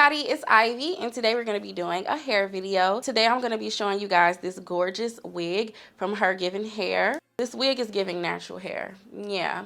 everybody, it's Ivy, and today we're going to be doing a hair video. Today I'm going to be showing you guys this gorgeous wig from HerGivenHair. This wig is giving natural hair. Yeah,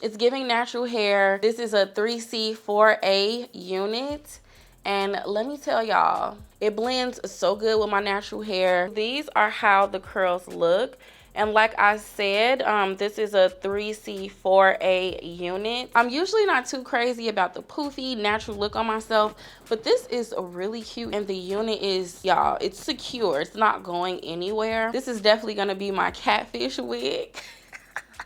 it's giving natural hair. This is a 3C4A unit, and let me tell y'all, it blends so good with my natural hair. These are how the curls look. And like I said, this is a 3C4A unit. I'm usually not too crazy about the poofy natural look on myself, but this is really cute, and the unit is, y'all, it's secure. It's not going anywhere. This is definitely gonna be my catfish wig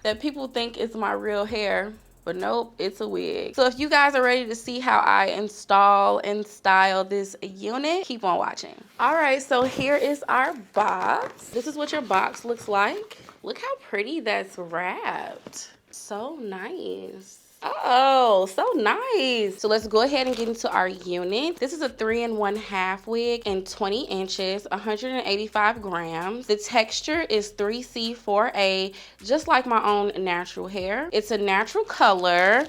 that people think is my real hair. But nope, it's a wig. So if you guys are ready to see how I install and style this unit, keep on watching. All right, so here is our box. This is what your box looks like. Look how pretty that's wrapped. So nice. Oh, so nice. So let's go ahead and get into our unit. This is a 3-in-1 half wig in 20 inches, 185 grams. The texture is 3C4A, just like my own natural hair. It's a natural color,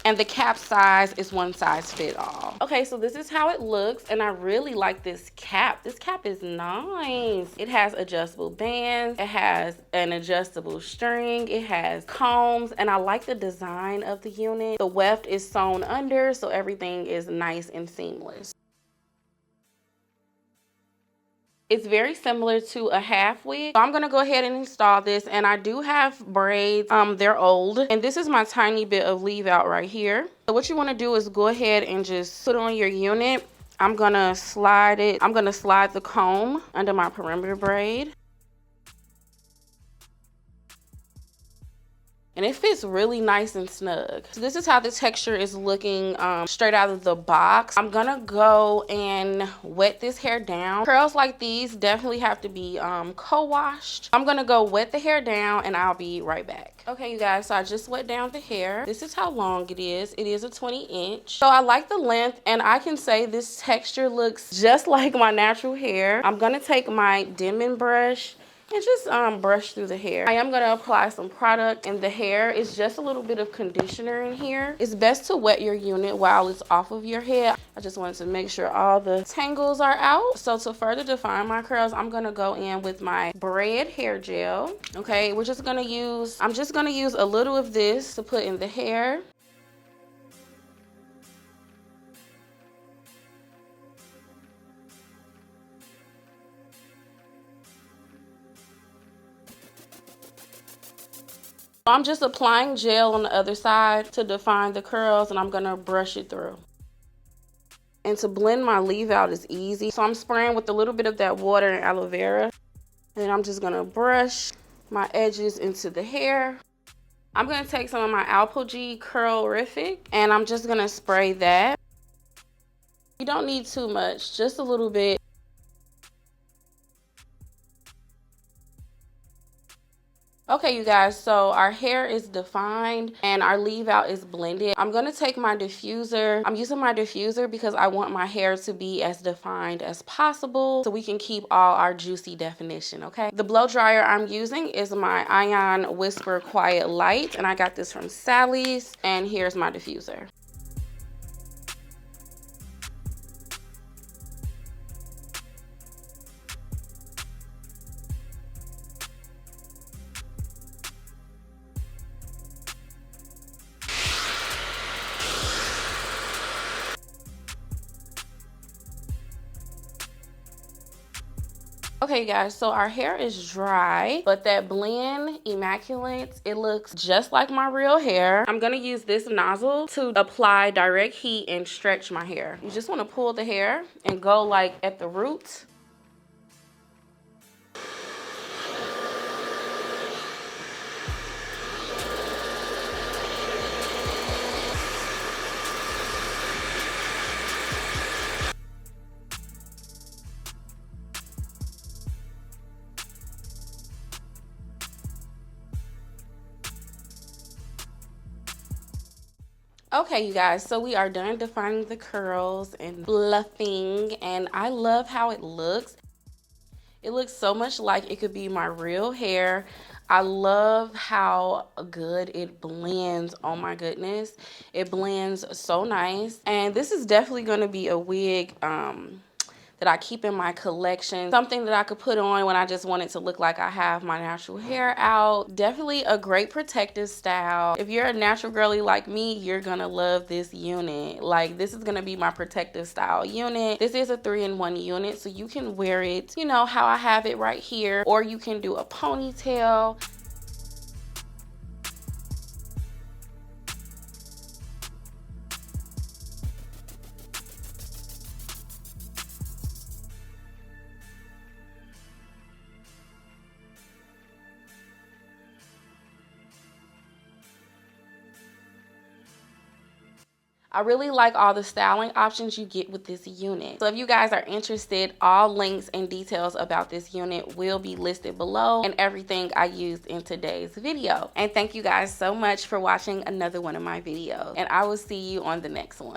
and the cap size is one size fit all. Okay, so this is how it looks, and I really like this cap. This cap is nice. It has adjustable bands, it has an adjustable string, it has combs, and I like the design of the unit. The weft is sewn under, so everything is nice and seamless. It's very similar to a half wig. So I'm gonna go ahead and install this, and I do have braids. They're old, and this is my tiny bit of leave out right here. So what you wanna do is go ahead and just put on your unit. I'm gonna slide the comb under my perimeter braid. And it fits really nice and snug. So this is how the texture is looking straight out of the box. I'm gonna go and wet this hair down. Curls like these definitely have to be co-washed. I'm gonna go wet the hair down, and I'll be right back. Okay, you guys, so I just wet down the hair. This is how long it is. It is a 20-inch. So I like the length, and I can say this texture looks just like my natural hair. I'm gonna take my Denman brush and just brush through the hair. I am gonna apply some product in the hair. It's just a little bit of conditioner in here. It's best to wet your unit while it's off of your head. I just wanted to make sure all the tangles are out. So to further define my curls, I'm gonna go in with my Braid hair gel. Okay, I'm just gonna use a little of this to put in the hair. I'm just applying gel on the other side to define the curls, and I'm gonna brush it through. And to blend my leave out is easy. So I'm spraying with a little bit of that water and aloe vera. And then I'm just gonna brush my edges into the hair. I'm gonna take some of my Alpo-G Curlrific, and I'm just gonna spray that. You don't need too much, just a little bit. Okay, you guys, so our hair is defined and our leave out is blended. I'm gonna take my diffuser. I'm using my diffuser because I want my hair to be as defined as possible so we can keep all our juicy definition, okay? The blow dryer I'm using is my Ion Whisper Quiet Light, and I got this from Sally's, and here's my diffuser. Okay, guys, so our hair is dry, but that blend, immaculate, it looks just like my real hair. I'm gonna use this nozzle to apply direct heat and stretch my hair. You just wanna pull the hair and go like at the roots. Okay, you guys, so we are done defining the curls and fluffing, and I love how it looks. It looks so much like it could be my real hair. I love how good it blends. Oh my goodness. It blends so nice. And this is definitely going to be a wig that I keep in my collection. Something that I could put on when I just want it to look like I have my natural hair out. Definitely a great protective style. If you're a natural girly like me, you're gonna love this unit. Like, this is gonna be my protective style unit. This is a 3-in-1 unit, so you can wear it, you know, how I have it right here, or you can do a ponytail. I really like all the styling options you get with this unit. So if you guys are interested, all links and details about this unit will be listed below, and everything I used in today's video. And thank you guys so much for watching another one of my videos, and I will see you on the next one.